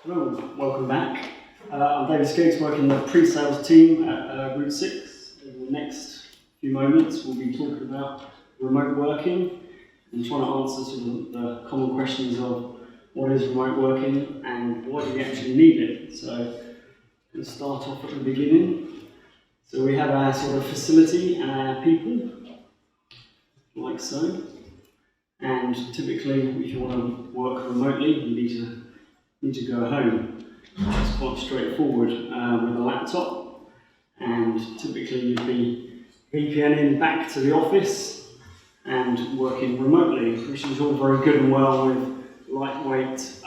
Hello, welcome back. I'm David Skeggs, working in the pre-sales team at Route 6. In the next few moments, we'll be talking about remote working and trying to answer some of the common questions of what is remote working and why do we actually need it. So, let's start off at the beginning. So we have our sort of facility and our people, like so. And typically, if you want to work remotely, you need to go home. It's quite straightforward with a laptop, and typically you'd be VPNing back to the office and working remotely, which is all very good and well with lightweight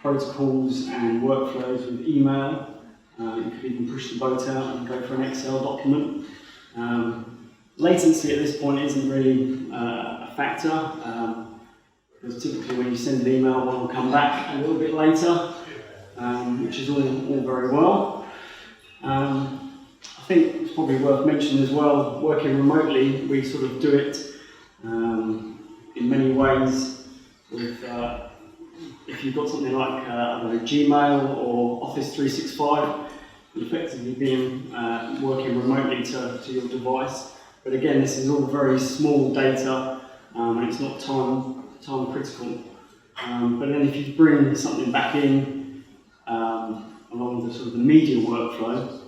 protocols and workflows with email. You could even push the boat out and go for an Excel document. Latency at this point isn't really a factor. Because typically when you send an email, one will come back a little bit later, which is all very well. I think it's probably worth mentioning as well, working remotely, we sort of do it in many ways with, if you've got something like Gmail or Office 365, you're effectively being working remotely to your device. But again, this is all very small data and it's not time critical. But then if you bring something back in along the sort of the media workflow,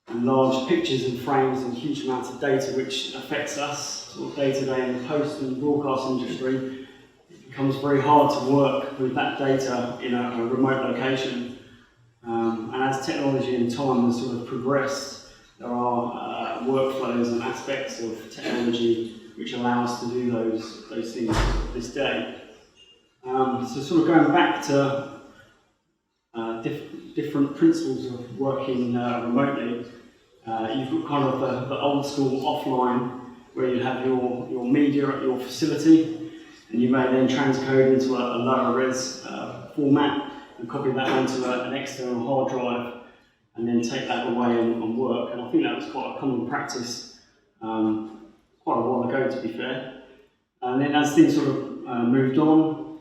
and large pictures and frames and huge amounts of data which affects us sort of day to day in the post and broadcast industry, it becomes very hard to work with that data in a remote location. And as technology and time has sort of progressed, there are workflows and aspects of technology which allow us to do those things this day. So sort of going back to different principles of working remotely, you've got kind of the old school offline, where you have your media at your facility, and you may then transcode into a lower res format and copy that onto an external hard drive, and then take that away and work. And I think that was quite a common practice quite a while ago, to be fair. And then as things sort of moved on,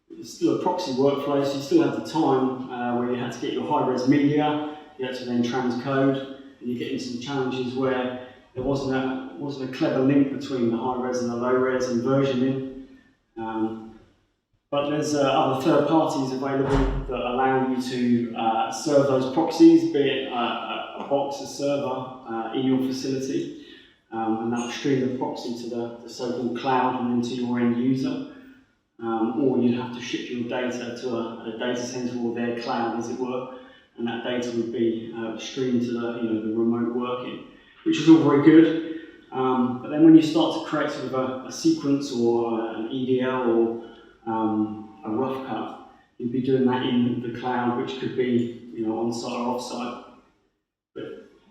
it's still a proxy workflow, so you still had the time where you had to get your high-res media, you had to then transcode, and you get into some challenges where there wasn't a clever link between the high-res and the low-res and versioning. But there's other third parties available that allow you to serve those proxies, be it a box, a server in your facility, and that'll stream the proxy to the so-called cloud and then to your end user. Or you'd have to ship your data to a data center or their cloud, as it were, and that data would be streamed to the remote working, which is all very good. But then when you start to create sort of a sequence or an EDL or a rough cut, you'd be doing that in the cloud, which could be on-site or off-site. But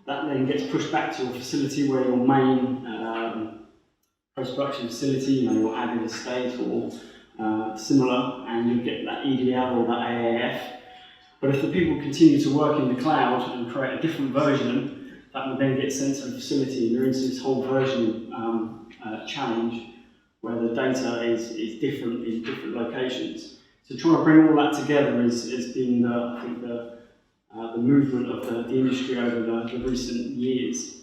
that then gets pushed back to your facility, where your main post-production facility, your Avid estate or similar, and you get that EDL or that AAF. But if the people continue to work in the cloud and create a different version, that would then get sent to the facility, and you're into this whole version challenge where the data is different in different locations. So trying to bring all that together has been, I think, the movement of the industry over the recent years.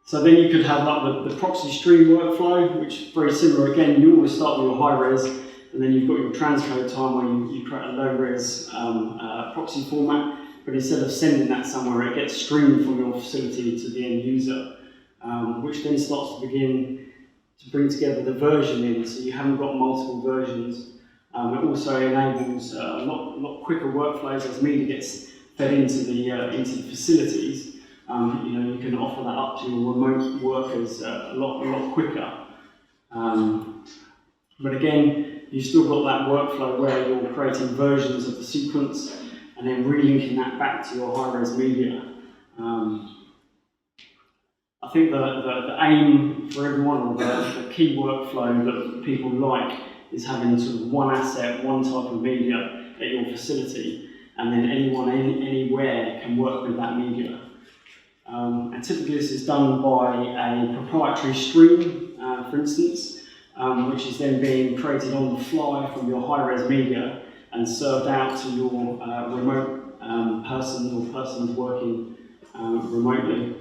So then you could have like the proxy stream workflow, which is very similar. Again, you always start with your high res, and then you've got your transcode time where you create a low res proxy format, but instead of sending that somewhere, it gets streamed from your facility to the end user, which then starts to begin to bring together the versioning, so you haven't got multiple versions. It also enables a lot quicker workflows as media gets fed into the facilities. You can offer that up to your remote workers a lot quicker. But again, you've still got that workflow where you're creating versions of the sequence and then relinking that back to your high-res media. I think the aim for everyone, or the key workflow that people like, is having sort of one asset, one type of media at your facility, and then anyone anywhere can work with that media. And typically this is done by a proprietary stream, for instance, which is then being created on the fly from your high-res media and served out to your remote person or persons working remotely.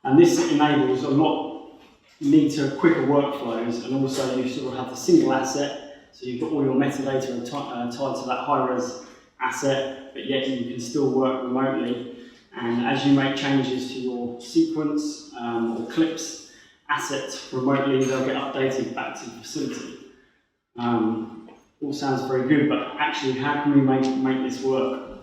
And this enables a lot neater, quicker workflows, and also you sort of have the single asset, so you've got all your metadata tied to that high-res asset, but yet you can still work remotely. And as you make changes to your sequence or clips assets remotely, they'll get updated back to the facility. All sounds very good, but actually how can we make this work?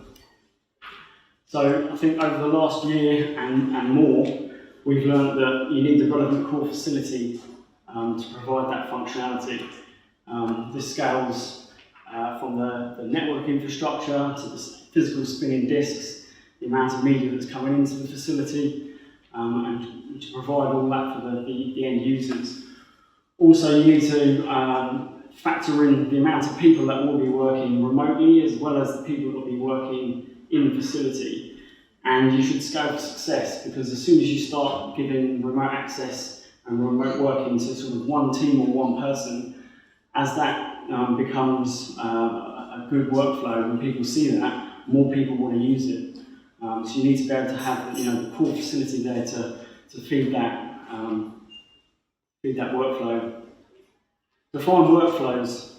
So I think over the last year and more, we've learned that you need the relevant core facility to provide that functionality. This scales from the network infrastructure to the physical spinning disks, the amount of media that's coming into the facility, and to provide all that for the end users. Also, you need to factor in the amount of people that will be working remotely, as well as the people that will be working in the facility. And you should scale for success, because as soon as you start giving remote access and remote working to sort of one team or one person, as that becomes a good workflow and people see that, more people want to use it. So you need to be able to have the core facility there to feed that workflow. Define workflows,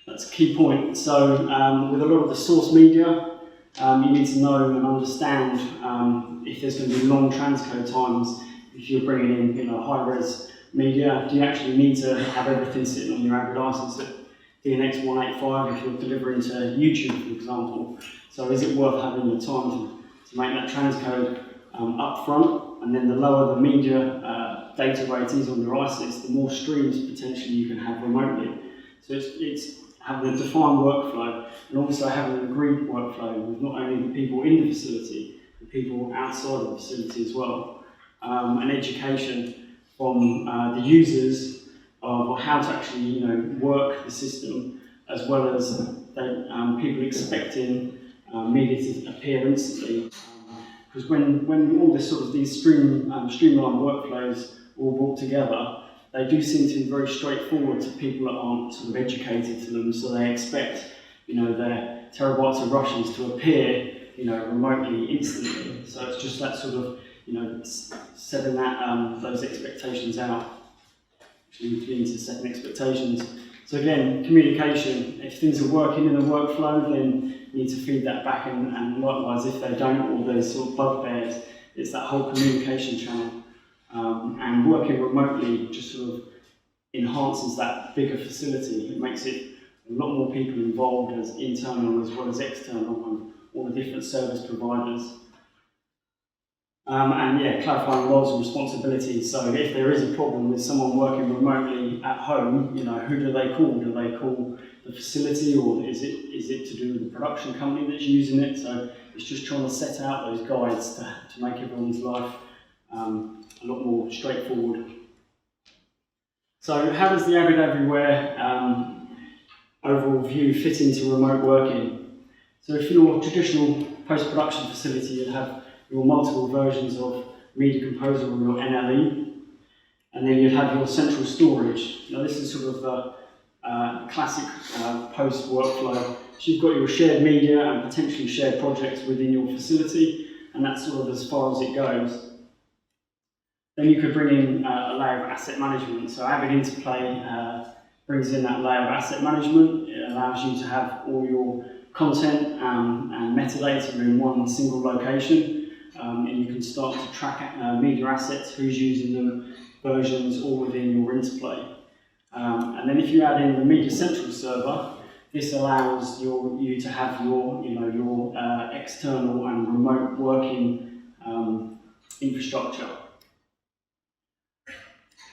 that's a key point. So with a lot of the source media, you need to know and understand if there's going to be long transcode times. If you're bringing in high-res media, do you actually need to have everything sitting on your Avid license at DNX 185 if you're delivering to YouTube, for example? So is it worth having the time to make that transcode up front? And then the lower the media data rate is on your ISIS, the more streams potentially you can have remotely. So it's having a defined workflow, and also having an agreed workflow with not only the people in the facility, the people outside of the facility as well. And education from the users of how to actually work the system, as well as people expecting media to appear instantly. Because when all this these streamlined workflows all brought together, they do seem to be very straightforward to people that aren't sort of educated to them, so they expect their terabytes of rushes to appear remotely instantly. So it's just that sort of setting that those expectations out. Actually, we need to set expectations. So again, communication. If things are working in the workflow, then you need to feed that back, and likewise if they don't, or there's sort of bugbears, it's that whole communication channel. And working remotely just sort of enhances that bigger facility. It makes it a lot more people involved, as internal as well as external, and all the different service providers. And yeah, clarifying roles and responsibilities. So if there is a problem with someone working remotely at home, who do they call? Do they call the facility, or is it to do with the production company that's using it? So it's just trying to set out those guides to make everyone's life a lot more straightforward. So how does the Avid Everywhere overall view fit into remote working? So if your traditional post-production facility, you'd have your multiple versions of Media Composer or your NLE, and then you'd have your central storage. Now this is sort of the classic post workflow. So you've got your shared media and potentially shared projects within your facility, and that's sort of as far as it goes. Then you could bring in a layer of asset management. So Avid Interplay brings in that layer of asset management. It allows you to have all your content and metadata in one single location. And you can start to track media assets, who's using them, versions, all within your interplay. And then if you add in the Media Central server, this allows you to have your external and remote working infrastructure.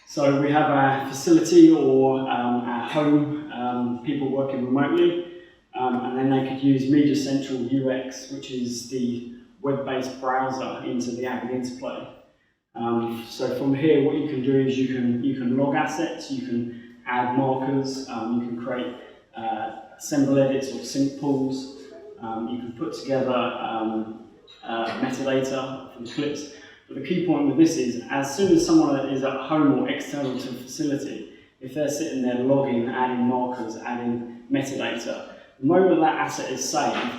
So we have our facility or our home, people working remotely, and then they could use Media Central UX, which is the web-based browser, into the Avid Interplay. So from here, what you can do is you can log assets, you can add markers, you can create assemble edits or sync pools, you can put together metadata from clips. But the key point with this is, as soon as someone is at home or external to the facility, if they're sitting there logging, adding markers, adding metadata, the moment that asset is saved,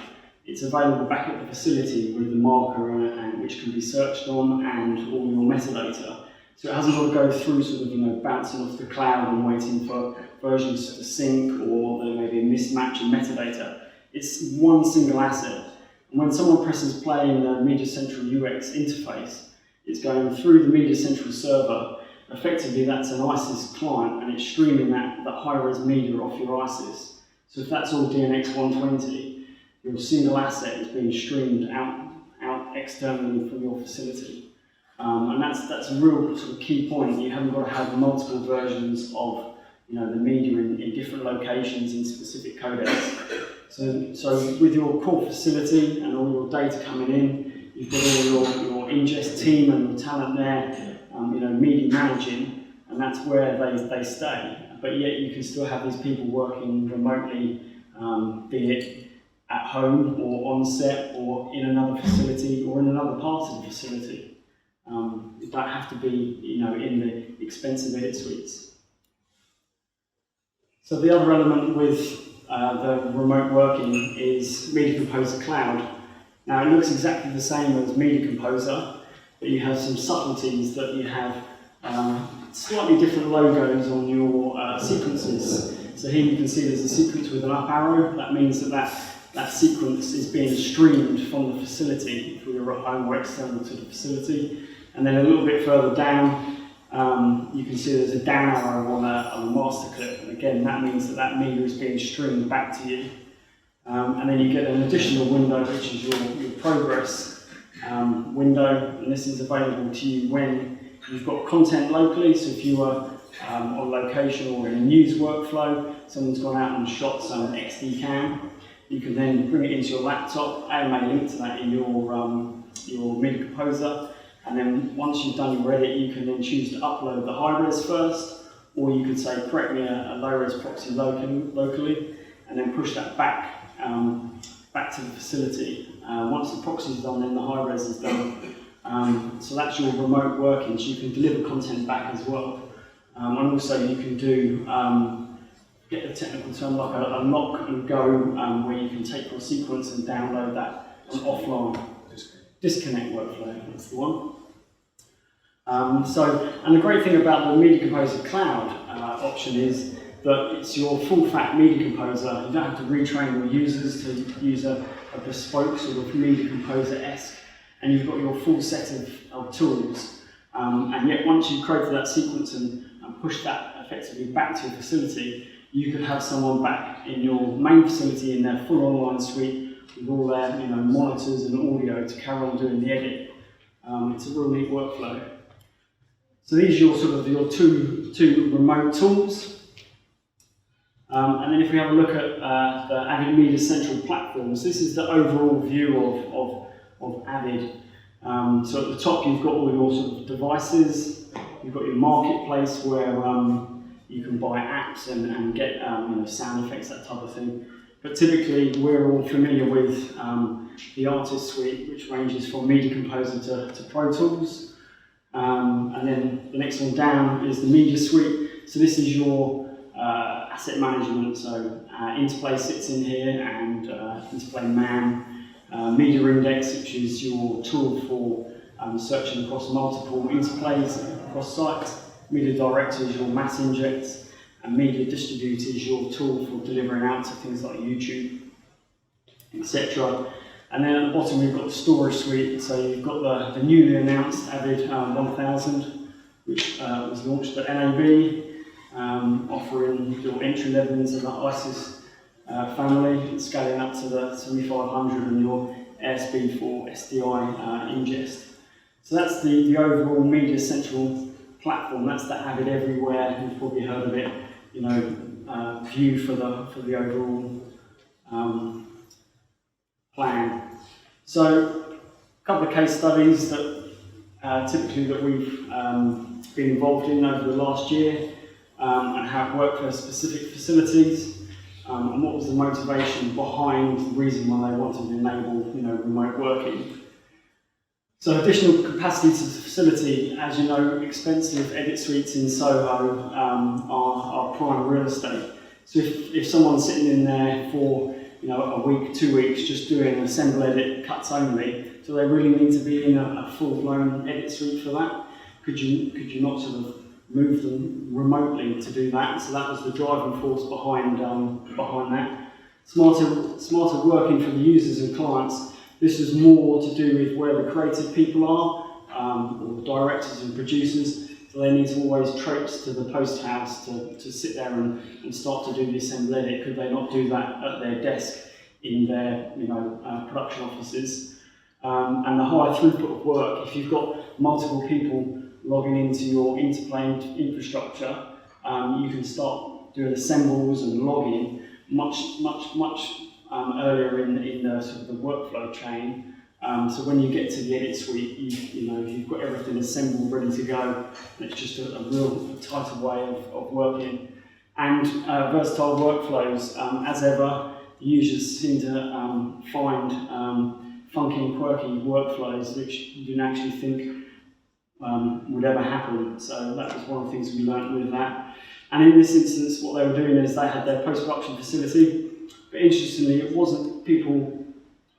it's available back at the facility with the marker and which can be searched on and all your metadata. So it hasn't got to go through sort of, bouncing off the cloud and waiting for versions to sync, or there may be a mismatch in metadata. It's one single asset. And when someone presses play in the Media Central UX interface, it's going through the Media Central server. Effectively, that's an ISIS client, and it's streaming that high-res media off your ISIS. So if that's all DNX 120, your single asset is being streamed out externally from your facility. And that's a real sort of key point. You haven't got to have multiple versions of the media in different locations in specific codecs. So with your core facility and all your data coming in, you've got all your ingest team and your talent there, media managing, and that's where they stay. But yet you can still have these people working remotely, be it at home or on set or in another facility or in another part of the facility. You don't have to be in the expensive edit suites. So the other element with the remote working is Media Composer Cloud. Now it looks exactly the same as Media Composer, but you have some subtleties that you have slightly different logos on your sequences. So here you can see there's a sequence with an up arrow. That means that sequence is being streamed from the facility, if we were at home or external to the facility. And then a little bit further down, you can see there's a down arrow on a master clip. And again, that means that media is being streamed back to you. And then you get an additional window, which is your progress window. And this is available to you when you've got content locally. So if you are on location or in a news workflow, someone's gone out and shot some XD cam, you can then bring it into your laptop, AMA link to that in your Media Composer. And then once you've done your edit, you can then choose to upload the high-res first, or you could say, create me a low-res proxy locally, and then push that back to the facility. Once the proxy is done, then the high-res is done. So that's your remote working, so you can deliver content back as well. And also you can do, get the technical term, like a lock and go, where you can take your sequence and download that offline. Disconnect workflow, that's the one. And the great thing about the Media Composer Cloud option is that it's your full fat Media Composer. You don't have to retrain your users to use a bespoke sort of Media Composer-esque, and you've got your full set of tools. And yet once you've created that sequence and pushed that effectively back to your facility, you could have someone back in your main facility in their full online suite with all their monitors and audio to carry on doing the edit. It's a real neat workflow. So these are your two remote tools. And then if we have a look at the Avid Media Central platforms, this is the overall view of Avid. So at the top you've got all your sort of devices, you've got your marketplace where you can buy apps and get sound effects, that type of thing. But typically we're all familiar with the Artist Suite, which ranges from Media Composer to Pro Tools. And then the next one down is the Media Suite. So this is your asset management. So Interplay sits in here, and Interplay Man. Media Index, which is your tool for searching across multiple interplays across sites. Media Director is your mass inject. And Media Distribute is your tool for delivering out to things like YouTube, etc. And then at the bottom we've got the Storage Suite. So you've got the newly announced Avid 1000, which was launched at NAB, offering your entry level into the ISIS family, and scaling up to the 7500 and your airspeed for SDI ingest. So that's the overall Media Central platform. That's the Avid Everywhere. You've probably heard of it. View for the overall plan. So a couple of case studies that typically that we've been involved in over the last year, and how it worked for specific facilities, and what was the motivation behind the reason why they wanted to enable remote working. So additional capacity to the facility, as you know, expensive edit suites in Soho are prime real estate. So if someone's sitting in there for a week, 2 weeks, just doing assemble edit cuts only, do they really need to be in a full-blown edit suite for that? Could you not sort of move them remotely to do that? So that was the driving force behind that. Smarter working for the users and clients. This was more to do with where the creative people are, or the directors and producers. So they need to always traipse to the post house to sit there and start to do the assembly edit. Could they not do that at their desk in their production offices? And the high throughput of work, if you've got multiple people logging into your interplane infrastructure, you can start doing assembles and logging much earlier in the sort of the workflow chain. So when you get to the edit suite, you've got everything assembled, ready to go. It's just a real tighter way of working. And versatile workflows, as ever, the users seem to find funky and quirky workflows which you didn't actually think would ever happen. So that was one of the things we learned with that. And in this instance, what they were doing is they had their post-production facility, but interestingly, it wasn't people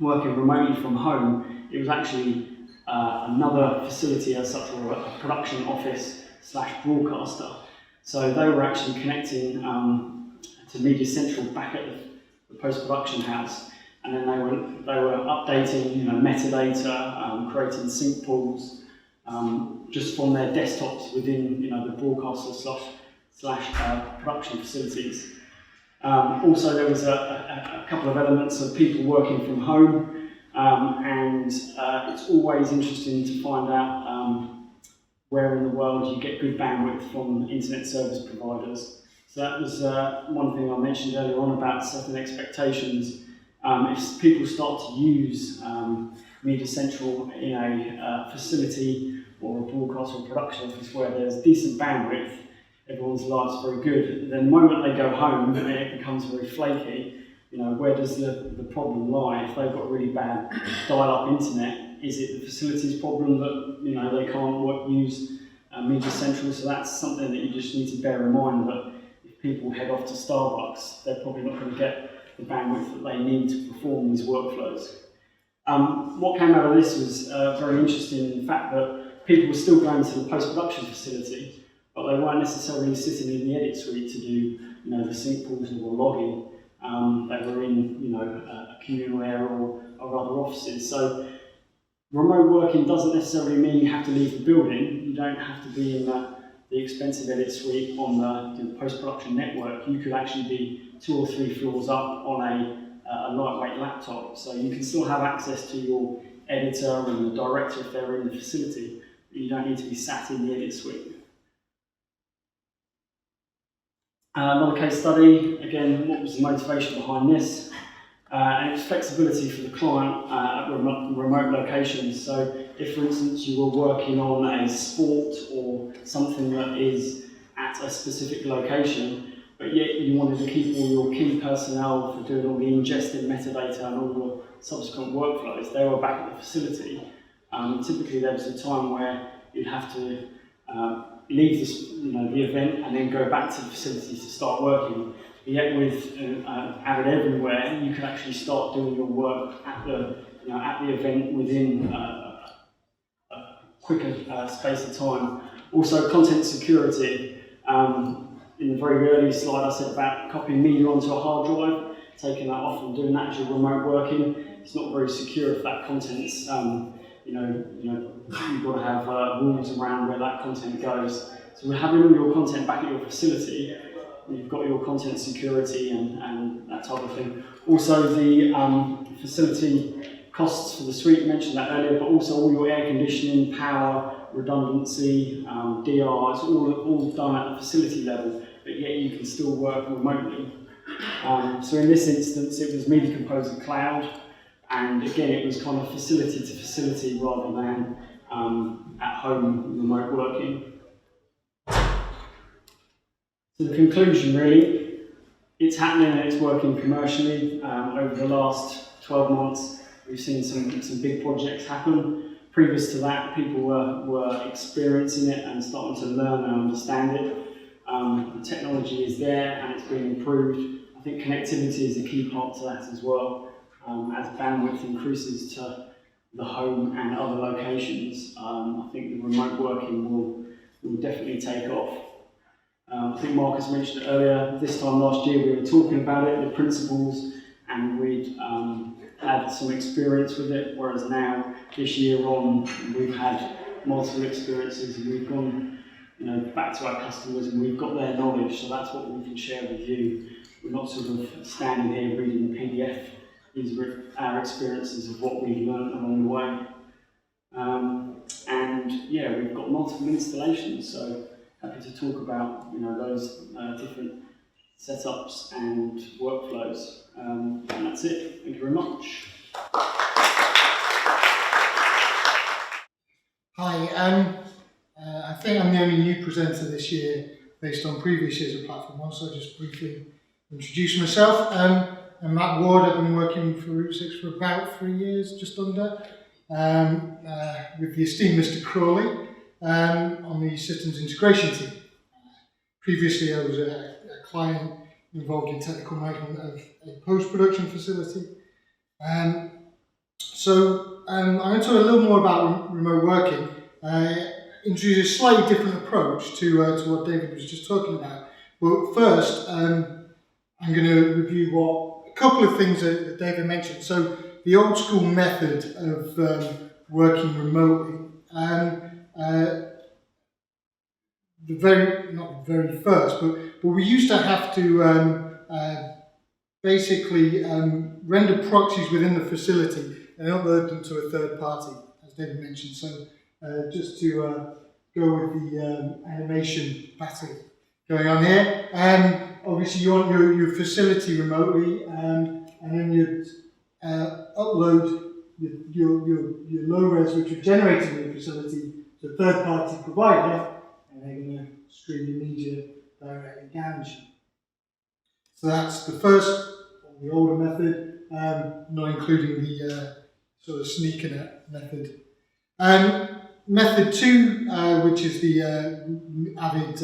working remotely from home. It was actually another facility as such, or a production office / broadcaster. So they were actually connecting to Media Central back at the post-production house, and then they were updating metadata, creating sync pools just from their desktops within the broadcaster / production facilities. Also, there was a couple of elements of people working from home, and it's always interesting to find out where in the world you get good bandwidth from internet service providers. So that was one thing I mentioned earlier on about setting expectations. If people start to use Media Central in a facility or a broadcast or production office where there's decent bandwidth, everyone's life's very good. Then the moment they go home, it becomes very flaky. Where does the problem lie? If they've got really bad dial-up internet, is it the facilities problem that they can't use Media Central? So that's something that you just need to bear in mind, that if people head off to Starbucks, they're probably not going to get the bandwidth that they need to perform these workflows. What came out of this was very interesting in the fact that people were still going to the post-production facility, but they weren't necessarily sitting in the edit suite to do the sync pools or logging. They were in a communal area or other offices. So remote working doesn't necessarily mean you have to leave the building. You don't have to be in the expensive edit suite on the post-production network. You could actually be 2 or 3 floors up on a lightweight laptop. So you can still have access to your editor and the director if they're in the facility, but you don't need to be sat in the edit suite. Another case study, again, what was the motivation behind this? And it's flexibility for the client at remote locations. So if, for instance, you were working on a sport or something that is at a specific location, but yet you wanted to keep all your key personnel for doing all the ingested metadata and all your subsequent workflows, they were back at the facility. Typically there was a time where you'd have to leave the event and then go back to the facility to start working. Yet with Avid Everywhere, you can actually start doing your work at the event within a quicker space of time. Also, content security. In the very early slide, I said about copying media onto a hard drive, taking that off and doing that as your remote working. It's not very secure if that content's you've got to have rules around where that content goes. So we're having all your content back at your facility. You've got your content security and that type of thing. Also the facility costs for the suite, mentioned that earlier, but also all your air conditioning, power, redundancy, DR, it's all done at the facility level, but yet you can still work remotely. So in this instance, it was Media Composer Cloud, and again, it was kind of facility to facility rather than at home remote working. So the conclusion really, it's happening and it's working commercially. Over the last 12 months, we've seen some big projects happen. Previous to that, people were experiencing it and starting to learn and understand it. The technology is there and it's being improved. I think connectivity is a key part to that as well. As bandwidth increases to the home and other locations, I think the remote working will definitely take off. I think Marcus mentioned it earlier, this time last year we were talking about it, the principles, and we'd had some experience with it, whereas now, this year on, we've had multiple experiences and we've gone back to our customers and we've got their knowledge, so that's what we can share with you. We're not sort of standing here reading the PDF. These are our experiences of what we've learned along the way. And yeah, we've got multiple installations, so happy to talk about those different setups and workflows. And that's it. Thank you very much. Hi, I think I'm the only new presenter this year based on previous years of Platform1, so I'll just briefly introduce myself. I'm Matt Ward. I've been working for Route 6 for about 3 years, just under, with the esteemed Mr. Crawley on the systems integration team. Previously, I was a client involved in technical management of a post-production facility. So I'm going to talk a little more about remote working, introduce a slightly different approach to what David was just talking about. But first, I'm going to review a couple of things that David mentioned. So the old school method of working remotely. Not the very first, but we used to have to basically render proxies within the facility and upload them to a third party, as David mentioned. So just to go with the animation battle going on here. Obviously you want your facility remotely, and then you'd upload your low res which was generated in your facility to a third party provider, and they're going to stream your media directly down to you. So that's the first, or the older method, not including the sort of sneaker method. Method 2, which is the Avid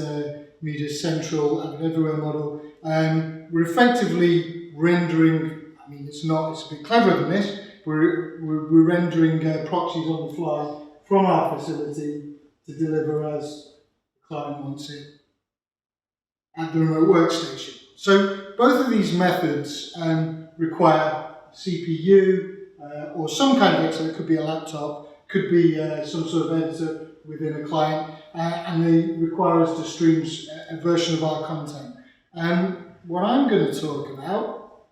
Media Central, Avid Everywhere model, we're effectively rendering, it's a bit cleverer than this, we're rendering proxies on the fly from our facility to deliver as the client wants it at the remote workstation. So both of these methods require CPU or some kind of editor. It could be a laptop, could be some sort of editor within a client, and they require us to stream a version of our content. What I'm going to talk about,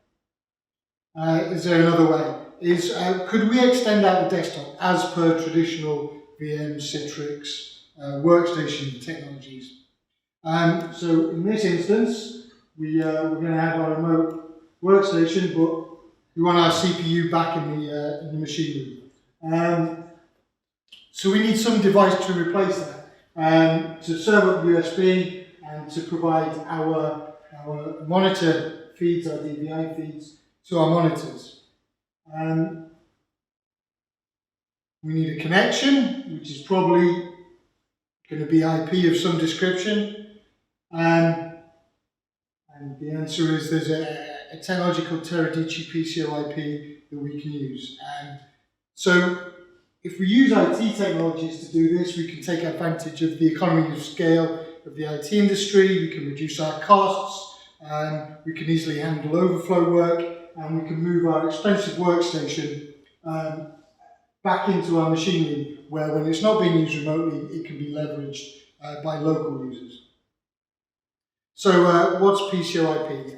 is there another way, is could we extend out the desktop as per traditional VM, Citrix, workstation technologies. So in this instance, we're going to have our remote workstation, but we want our CPU back in the machine room. So we need some device to replace that, to serve up USB and to provide our monitor feeds, our DVI feeds, to our monitors. We need a connection, which is probably going to be IP of some description. And the answer is there's a technology called Teradici PCO IP that we can use. So if we use IT technologies to do this, we can take advantage of the economy of scale of the IT industry, we can reduce our costs, we can easily handle overflow work, and we can move our expensive workstation back into our machinery, where when it's not being used remotely, it can be leveraged by local users. So what's PCO-IP?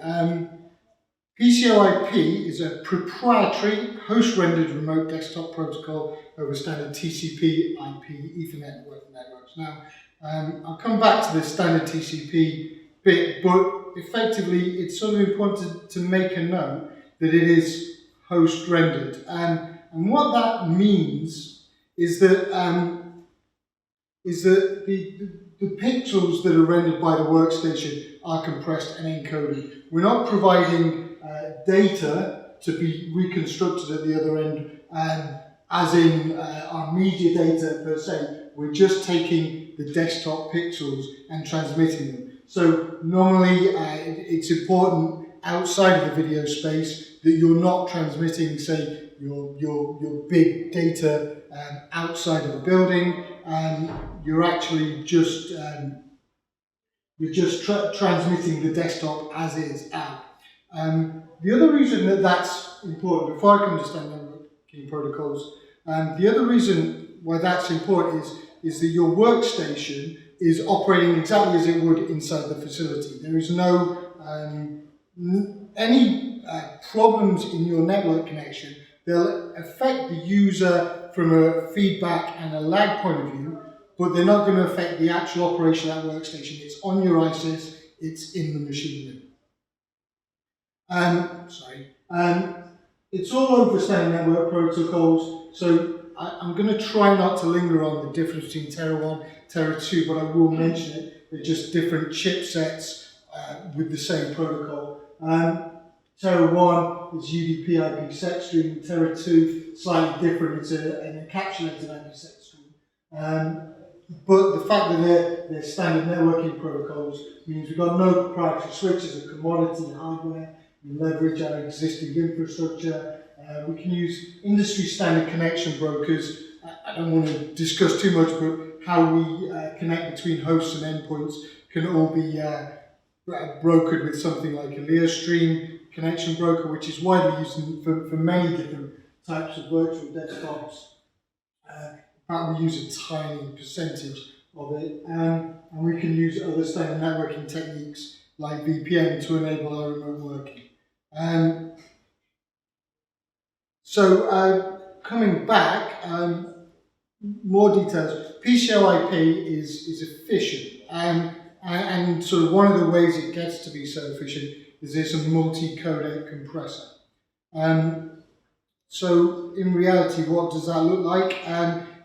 PCO-IP is a proprietary host-rendered remote desktop protocol over standard TCP, IP, Ethernet networks. Now, I'll come back to the standard TCP bit, but effectively it's sort of important to make a note that it is host-rendered. And what that means is that the pixels that are rendered by the workstation are compressed and encoded. We're not providing data to be reconstructed at the other end as in our media data per se. We're just taking the desktop pixels and transmitting them. So normally it's important outside of the video space that you're not transmitting, say, your big data outside of the building. You're actually just transmitting the desktop as is out. The other reason that that's important, before I come to standard networking protocols, the other reason why that's important is that your workstation is operating exactly as it would inside the facility. There is no any problems in your network connection. They'll affect the user from a feedback and a lag point of view, but they're not going to affect the actual operation of that workstation. It's on your ISIS, it's in the machine room. It's all over standard network protocols, so I'm going to try not to linger on the difference between Terra 1 and Terra 2, but I will mention it. They're just different chipsets with the same protocol. Terra 1 is UDP IPsec stream, Terra 2 slightly different, it's an encapsulated IPsec stream. But the fact that they're standard networking protocols means we've got no proprietary switches or commodity hardware. We leverage our existing infrastructure. We can use industry standard connection brokers. I don't want to discuss too much, but how we connect between hosts and endpoints can all be brokered with something like a LeoStream connection broker, which is widely used for many different types of virtual desktops. In fact, we use a tiny percentage of it, and we can use other standard networking techniques like VPN to enable our remote working. Coming back, more details. PCI IP is efficient, and sort of one of the ways it gets to be so efficient is it's a multi-codec compressor. So in reality, what does that look like?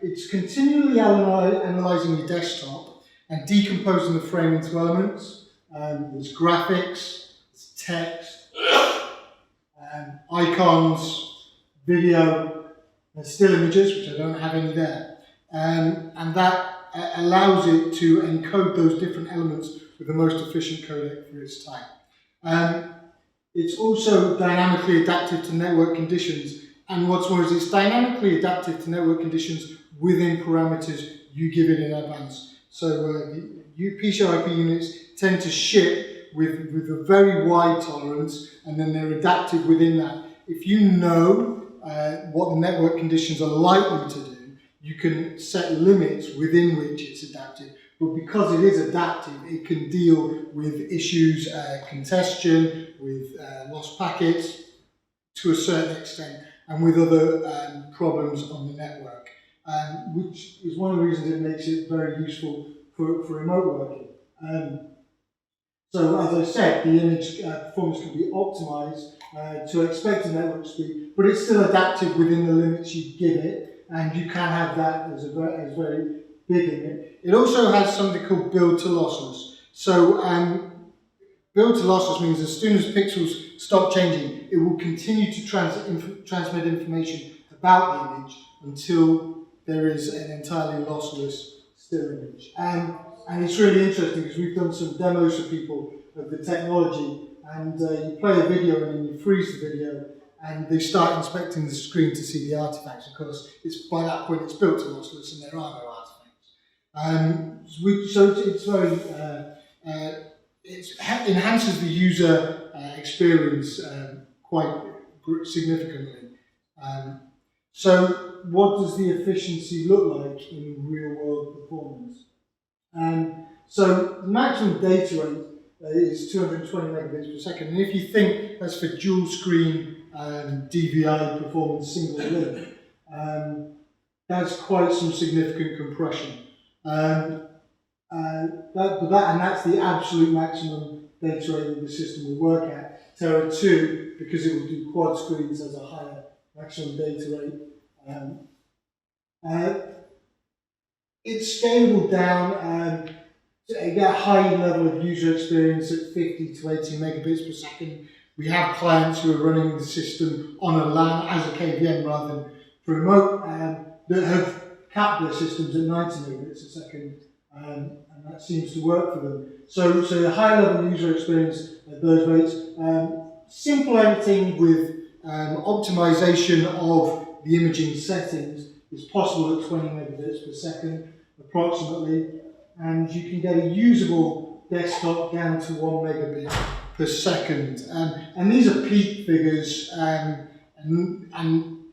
It's continually analysing your desktop and decomposing the frame into elements. There's graphics, there's text, icons, video, and still images, which I don't have any there. And that allows it to encode those different elements with the most efficient codec for its time. It's also dynamically adaptive to network conditions, and what's more is it's dynamically adaptive to network conditions within parameters you give it in advance. So PCI IP units tend to ship with a very wide tolerance, and then they're adaptive within that. If you know what the network conditions are likely to do, you can set limits within which it's adaptive. But because it is adaptive, it can deal with issues, congestion, with lost packets to a certain extent, and with other problems on the network, which is one of the reasons it makes it very useful for remote working. So as I said, the image performance can be optimized to expected network speed, but it's still adaptive within the limits you give it, and you can have that as very big limit. It also has something called build to lossless. So build to lossless means as soon as pixels stop changing, it will continue to transmit information about the image until there is an entirely lossless still image. And it's really interesting because we've done some demos for people of the technology, and you play a video and then you freeze the video and they start inspecting the screen to see the artifacts. Of course, by that point it's built to lossless and there are no artifacts. So it's very, it enhances the user experience quite significantly. So what does the efficiency look like in real world performance? So the maximum data rate is 220 megabits per second, and if you think that's for dual screen DVI performance single link, that's quite some significant compression. And that's the absolute maximum data rate that the system will work at. Terra 2, because it will do quad screens, has a higher maximum data rate. It's scalable down to get a high level of user experience at 50 to 80 megabits per second. We have clients who are running the system on a LAN as a KVM rather than remote that have capped their systems at 90 megabits a second, and that seems to work for them. So a high-level user experience at those rates. Simple editing with optimization of the imaging settings is possible at 20 megabits per second, approximately, and you can get a usable desktop down to 1 megabit per second. And these are peak figures, and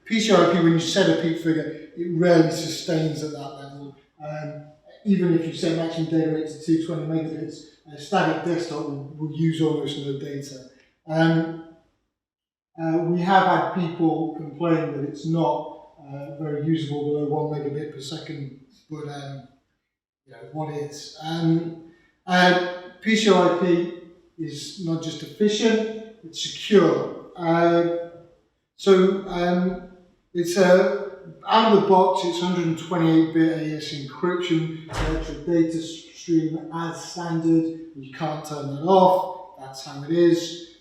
PCIP, when you set a peak figure, it rarely sustains at that level. Even if you set maximum data rate to 220 megabits, a static desktop will use almost no data. We have had people complain that it's not very usable below 1 megabit per second, but what is. PCIP is not just efficient, it's secure. It's out of the box, it's 128-bit AES encryption, electric data stream as standard. You can't turn that off, that's how it is.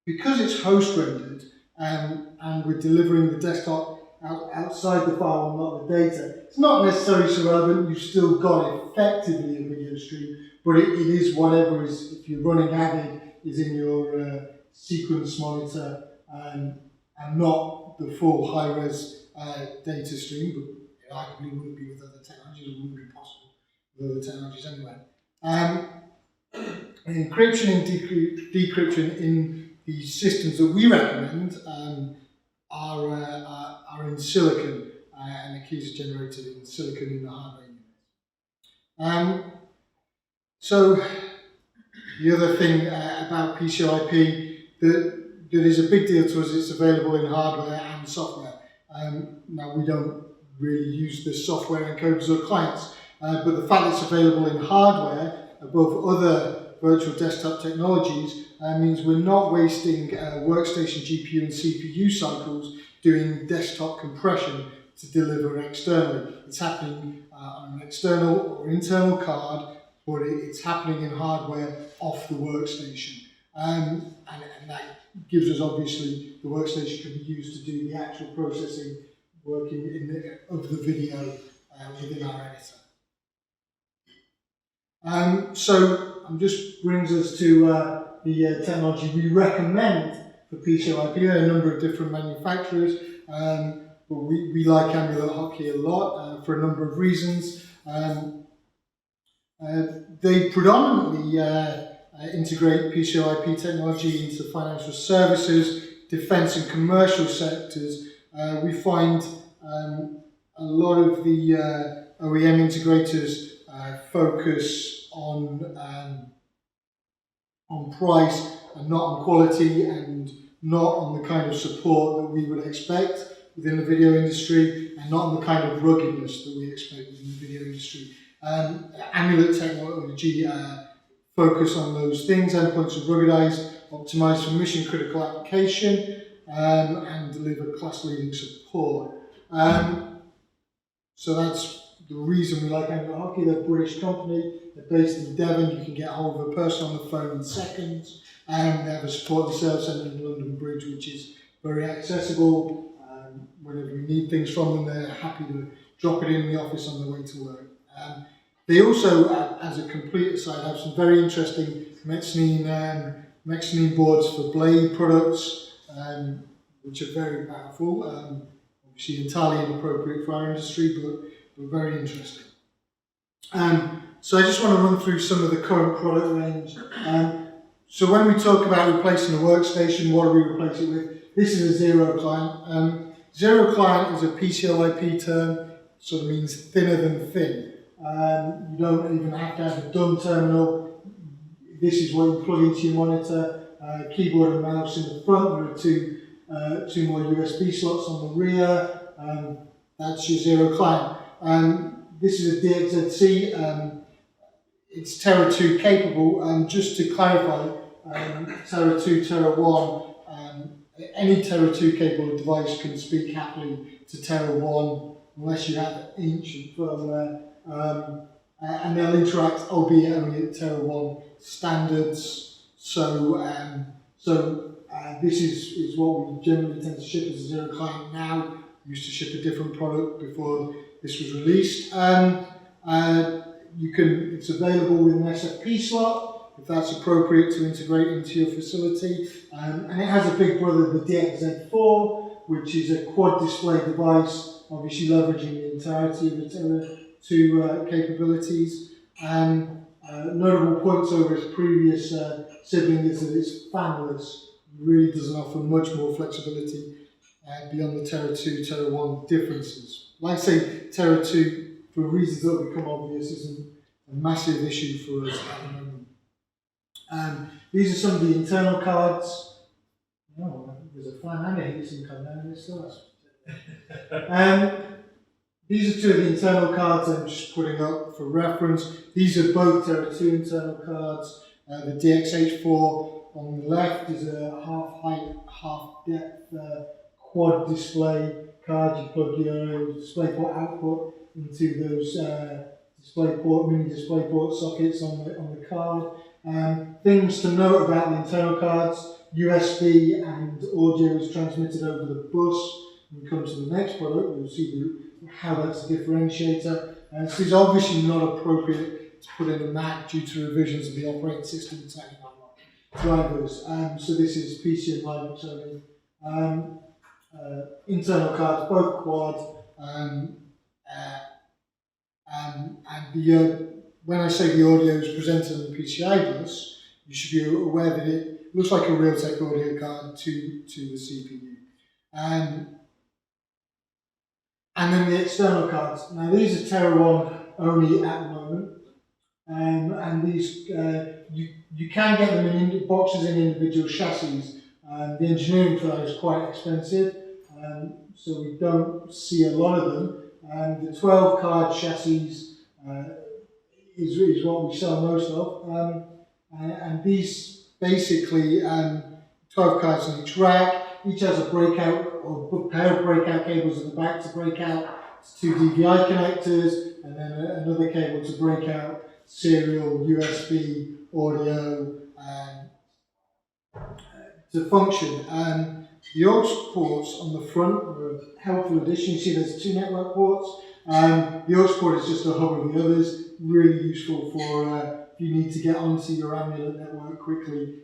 Because it's host rendered and we're delivering the desktop outside the file, not the data, it's not necessarily so relevant. You've still got effectively a video stream, but it is whatever is, if you're running Avid, is in your sequence monitor and not the full high-res data stream, but it arguably wouldn't be with other technologies, it wouldn't be possible with other technologies anyway. Encryption and decryption in the systems that we recommend are in silicon, and the keys are generated in silicon in the hardware unit. So the other thing about PCIP that is a big deal to us, it's available in hardware and software. Now we don't really use the software encoders or clients, but the fact that it's available in hardware above other virtual desktop technologies means we're not wasting workstation GPU and CPU cycles doing desktop compression to deliver externally. It's happening on an external or internal card, but it's happening in hardware off the workstation. And that gives us, obviously, the workstation can be used to do the actual processing working of the video within our editor. So just brings us to the technology we recommend for PCIP. There are a number of different manufacturers, but we like Amulet Hotkey a lot for a number of reasons. They predominantly integrate PCIP technology into financial services, defense and commercial sectors. We find a lot of the OEM integrators focus on price and not on quality and not on the kind of support that we would expect within the video industry and not on the kind of ruggedness that we expect within the video industry. Amulet technology focus on those things, endpoints are ruggedized, optimized for mission critical application and deliver class leading support. So that's the reason we like Amulet Hotkey. They're a British company, they're based in Devon, you can get a hold of a person on the phone in seconds, and they have a support sales centre in London Bridge, which is very accessible. Whenever we need things from them, they're happy to drop it in the office on the way to work. They also, as a complete aside, have some very interesting mezzanine boards for blade products, which are very powerful. Obviously entirely inappropriate for our industry, but very interesting. So I just want to run through some of the current product range. So when we talk about replacing a workstation, what do we replace it with? This is a zero client. Zero client is a PCIP term, sort of means thinner than thin. You don't even have to have a dumb terminal. This is what you plug into your monitor. Keyboard and mouse in the front. There are two more USB slots on the rear. That's your zero client. This is a DXZC. It's Terra 2 capable. Just to clarify, Terra 2, Terra 1. Any Terra 2 capable device can speak happily to Terra 1 unless you have ancient firmware. And they'll interact, albeit only at Terra 1 standards. So This is what we generally tend to ship as a zero client now. We used to ship a different product before this was released. It's available with an SFP slot, if that's appropriate to integrate into your facility. And it has a big brother, the DXZ4, which is a quad display device, obviously leveraging the entirety of the Terra 2 capabilities. Notable points over its previous sibling is that it's fanless. It really doesn't offer much more flexibility beyond the Terra 2, Terra 1 differences. Like I say, Terra 2, for reasons that will become obvious, isn't a massive issue for us at the moment. These are some of the internal cards. Oh, there's a fan and a heatsink on there, and it still has. These are two of the internal cards I'm just putting up for reference. These are both Terra 2 internal cards. The DXH4 on the left is a half height, half depth quad display card. You plug your DisplayPort output into those mini DisplayPort sockets on the card. Things to note about the internal cards: USB and audio is transmitted over the bus. When we come to the next product, you'll see how that's a differentiator. This is obviously not appropriate to put in a Mac due to revisions of the operating system and technical drivers. So this is PC and Linux only. Internal cards, both quad. When I say the audio is presented on the PCI bus, you should be aware that it looks like a Realtek audio card to the CPU. And then the external cards. Now these are Terra 1 only at the moment, and these you can get them in boxes in individual chassis. The engineering for that is quite expensive, so we don't see a lot of them. The 12 card chassis is what we sell most of, and these basically 12 cards in each rack. Each has a breakout or pair of breakout cables at the back to break out two DVI connectors, and then another cable to break out serial USB audio to function. The aux ports on the front are a helpful addition. You see there's two network ports. The aux port is just a hub of the others, really useful for if you need to get onto your Amulet network quickly,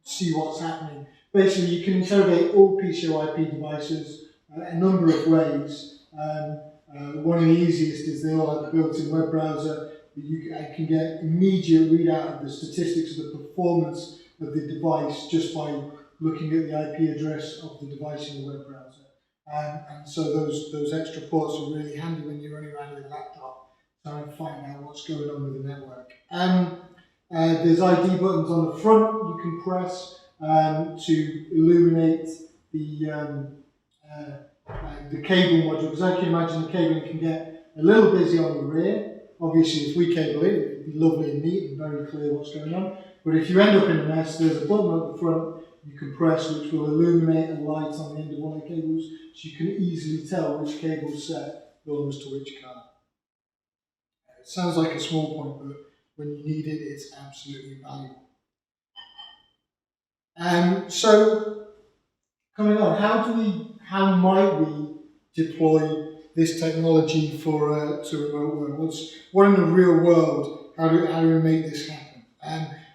see what's happening. Basically, you can interrogate all PCIe devices a number of ways. One of the easiest is they all have a built-in web browser. You can get immediate readout of the statistics of the performance of the device just by looking at the IP address of the device in the web browser. And so those extra ports are really handy when you're running around with a laptop trying to find out what's going on with the network. There's ID buttons on the front you can press to illuminate the cable module, because I can imagine the cabling can get a little busy on the rear. Obviously, if we cable it, it'd be lovely and neat and very clear what's going on. But if you end up in a mess, there's a button at the front you can press which will illuminate a light on the end of one of the cables, so you can easily tell which cable set belongs to which card. It sounds like a small point, but when you need it, it's absolutely valuable. So, coming on, how might we deploy this technology to remote work? What in the real world, how do we make this happen?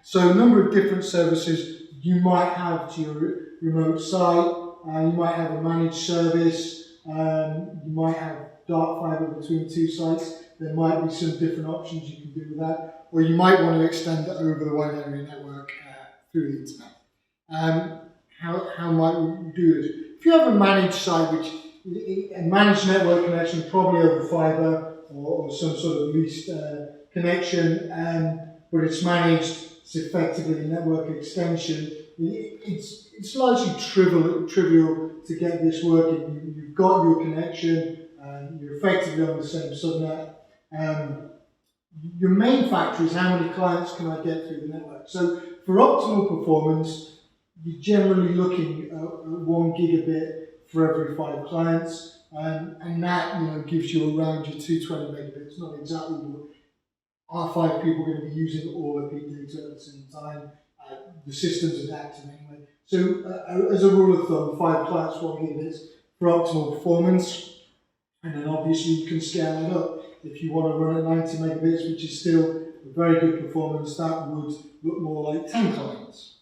So a number of different services you might have to your remote site. You might have a managed service. You might have dark fiber between two sites. There might be some different options you can do with that. Or you might want to extend it over the wide area network through the internet. How might we do this? If you have a managed site, a managed network connection, probably over fiber or some sort of leased connection, but it's managed, it's effectively a network extension. It's largely trivial to get this working. You've got your connection, you're effectively on the same subnet. Your main factor is how many clients can I get through the network. So for optimal performance, you're generally looking at 1 gigabit for every 5 clients, and that gives you around your 220 megabits. Not exactly, but are 5 people going to be using all the peak data at the same time? The system's adaptive anyway. So as a rule of thumb, 5 clients, 1 gigabits for optimal performance. And then obviously you can scale it up. If you want to run at 90 megabits, which is still a very good performance, that would look more like 10 clients.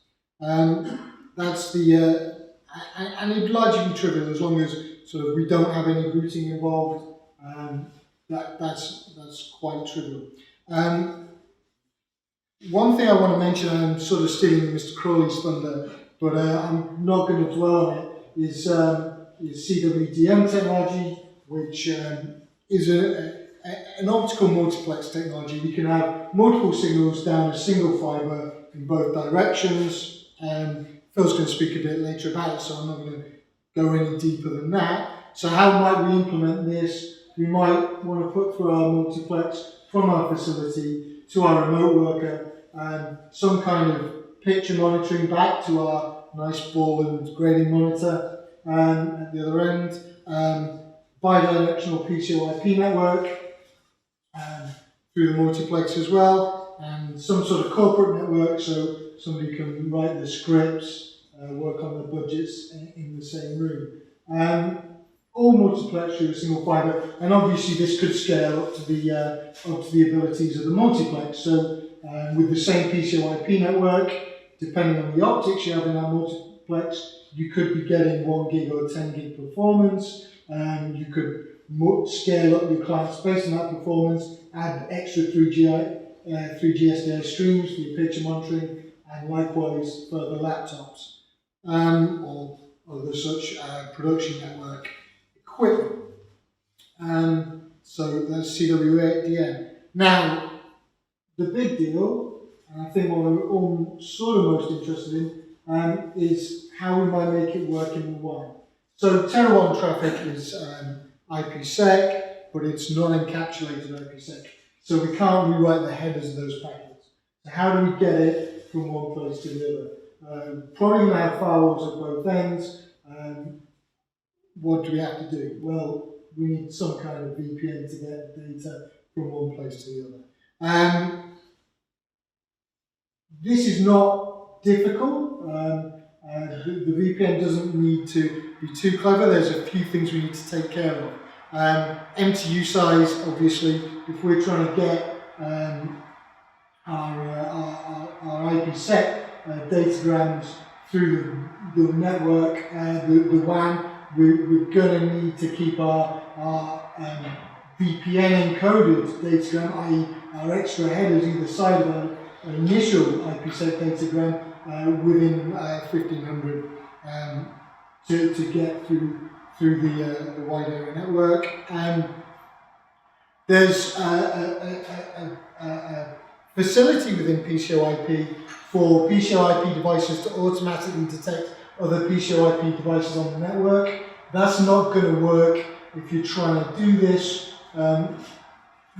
That's the, and it'd largely be trivial as long as sort of we don't have any routing involved. That's quite trivial. One thing I want to mention, I'm sort of stealing Mr. Crawley's thunder, but I'm not going to dwell on it, is CWDM technology, which is an optical multiplex technology. We can have multiple signals down a single fibre in both directions. Phil's going to speak a bit later about it, so I'm not going to go any deeper than that. So how might we implement this? We might want to put through our multiplex from our facility to our remote worker some kind of picture monitoring back to our nice ball and grading monitor at the other end. Bidirectional PCOIP network through the multiplex as well, and some sort of corporate network so somebody can write the scripts, work on the budgets in the same room. All multiplex through a single fibre, and obviously this could scale up to the abilities of the multiplex. So with the same PCOIP network, depending on the optics you have in that multiplex, you could be getting 1 gig or 10 gig performance. You could scale up your clients based on that performance, add extra 3G SDI streams for your picture monitoring, and likewise for the laptops or other such production network equipment. So that's CWDM. Now, the big deal, and I think what we're all sort of most interested in, is how we might make it work in the wild. So Terra 1 traffic is IPsec, but it's non-encapsulated IPsec. So we can't rewrite the headers of those packets. So how do we get it from one place to the other? Probably going to have firewalls at both ends. What do we have to do? Well, we need some kind of VPN to get data from one place to the other. This is not difficult. The VPN doesn't need to be too clever. There's a few things we need to take care of. MTU size, obviously, if we're trying to get our IPsec datagrams through the network, the WAN, we're going to need to keep our VPN encoded datagram, i.e. our extra headers either side of our initial IPsec datagram within 1500 to get through the wide area network. There's a facility within PCOIP for PCOIP devices to automatically detect other PCOIP devices on the network. That's not going to work if you're trying to do this,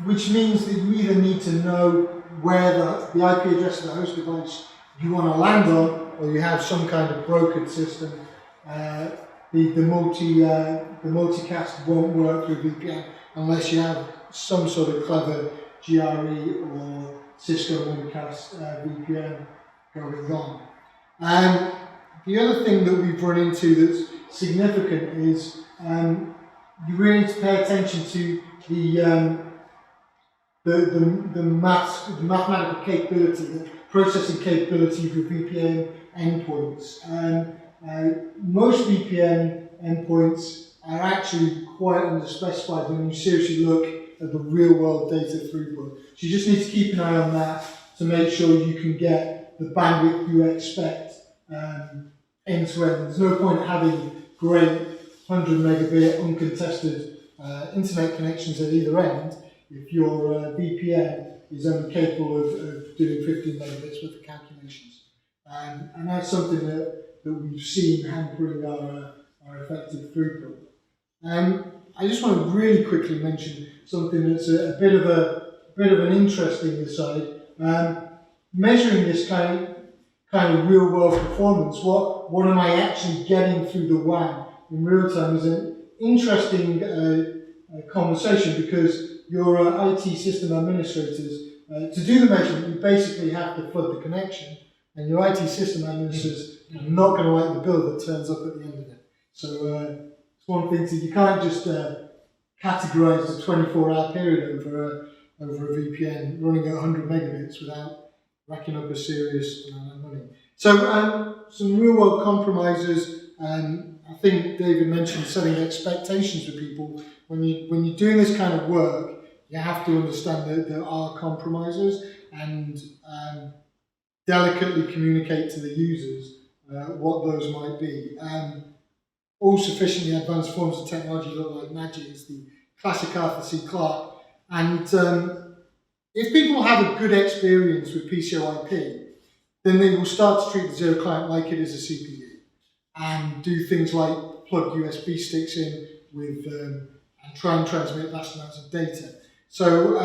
which means that you either need to know where the IP address of the host device you want to land on, or you have some kind of brokered system. The multicast won't work through VPN unless you have some sort of clever GRE or Cisco multicast VPN going on. The other thing that we've run into that's significant is you really need to pay attention to the mathematical capability, the processing capability of your VPN endpoints. Most VPN endpoints are actually quite underspecified when you seriously look at the real world data throughput. So you just need to keep an eye on that to make sure you can get the bandwidth you expect end to end. There's no point having great 100 megabit uncontested internet connections at either end if your VPN is only capable of doing 15 megabits worth of calculations. And that's something that we've seen hampering our effective throughput. I just want to really quickly mention something that's a bit of an interesting aside. Measuring this kind of real world performance, what am I actually getting through the WAN in real time is an interesting conversation, because your IT system administrators, to do the measurement, you basically have to flood the connection. and your IT system administrators are not going to like the bill that turns up at the end of it. So it's one thing you can't just categorize the 24-hour period over a VPN running at 100 megabits without racking up a serious amount of money. So some real-world compromises. I think David mentioned setting expectations for people. When you're doing this kind of work, you have to understand that there are compromises and delicately communicate to the users what those might be. All sufficiently advanced forms of technology look like magic. It's the classic Arthur C. Clarke. And if people have a good experience with PCOIP, then they will start to treat the Zero Client like it is a CPU and do things like plug USB sticks in with and try and transmit vast amounts of data. So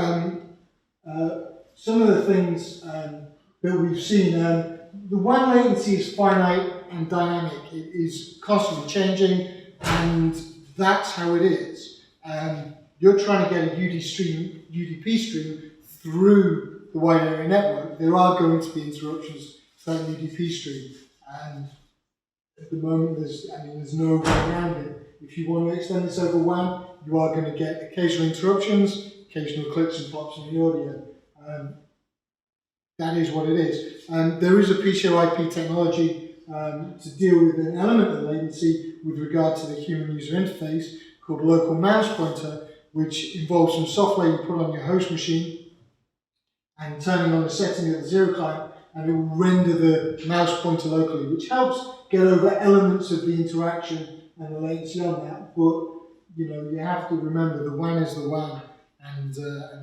some of the things that we've seen, the WAN latency is finite and dynamic. It is constantly changing, and that's how it is. You're trying to get a UDP stream through the wide area network. There are going to be interruptions to that UDP stream, and at the moment there's no way around it. If you want to extend this over WAN, you are going to get occasional interruptions, occasional clicks and pops in the audio. That is what it is. There is a PCOIP technology to deal with an element of latency with regard to the human user interface called local mouse pointer, which involves some software you put on your host machine and turning on the setting of the Zero Client, and it will render the mouse pointer locally, which helps get over elements of the interaction and the latency on that. But you have to remember the WAN is the WAN, and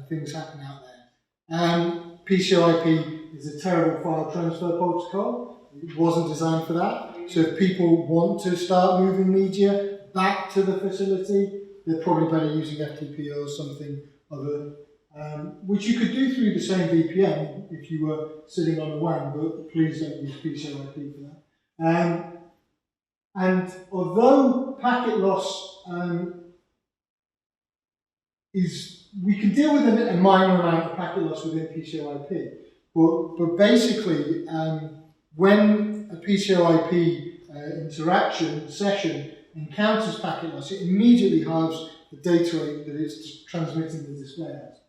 things happen out there. PCOIP is a terrible file transfer protocol. It wasn't designed for that. So if people want to start moving media back to the facility, they're probably better using FTP or something other, which you could do through the same VPN if you were sitting on a WAN, but please don't use PCOIP for that. And although packet loss we can deal with a minor amount of packet loss within PCOIP, but basically, when a PCOIP interaction session encounters packet loss, it immediately halves the data rate that it's transmitting the display as.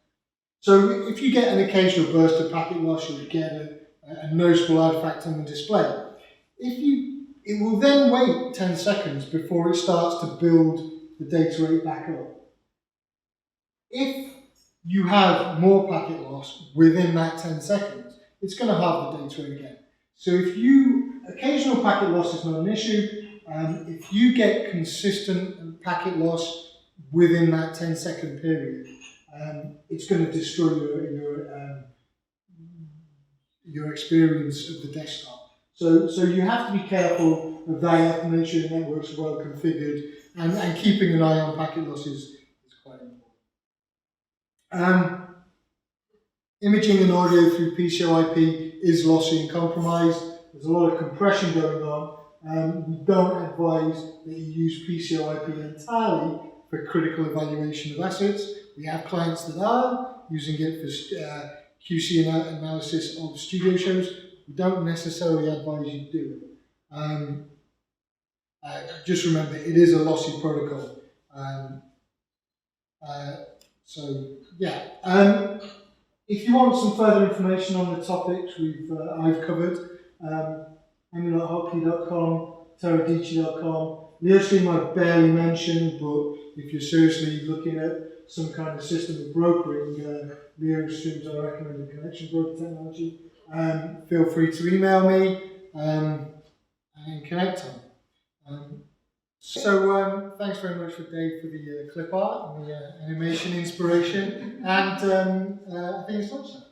So if you get an occasional burst of packet loss, you'll get a noticeable artifact on the display. It will then wait 10 seconds before it starts to build the data rate back up. If you have more packet loss within that 10 seconds, it's going to halve the data rate again. So occasional packet loss is not an issue. If you get consistent packet loss within that 10-second period, it's going to destroy your experience of the desktop. So you have to be careful of that. You have to make sure the networks are well configured, and keeping an eye on packet loss is quite important. Imaging and audio through PCOIP is lossy and compromised. There's a lot of compression going on. We don't advise that you use PCOIP entirely for critical evaluation of assets. We have clients that are using it for QC analysis of studio shows. We don't necessarily advise you do it. Just remember, it is a lossy protocol. If you want some further information on the topics I've covered, emulathockey.com, teradici.com. Neostream I've barely mentioned, but if you're seriously looking at some kind of system of brokering, Neostream's our recommended connection broker technology. Feel free to email me and connect on. Thanks very much for Dave for the clip art and the animation inspiration, and I think it's lunchtime.